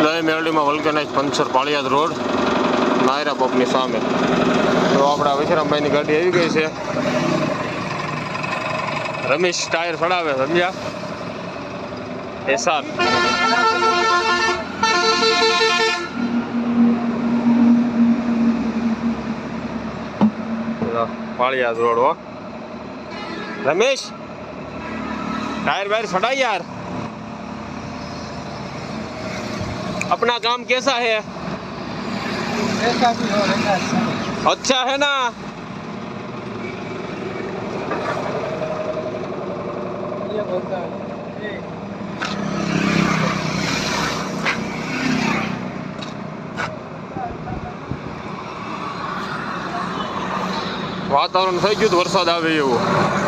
જય મેરડીમાં વલ્કેનાઇઝ puncture Paliyad road Naira પબની સામે. તો આપણા વિશ્રામભાઈની ગાડી આવી ગઈ છે. રમેશ ટાયર ચડાવે સમજ્યા. એસાર पालियाद रोड हो. रमेश टायर वायर फटा यार. अपना काम कैसा है? कैसा भी हो अच्छा है ना. ये बोलता है वातावरण થઈ ગયું વરસાદ આવે એવું.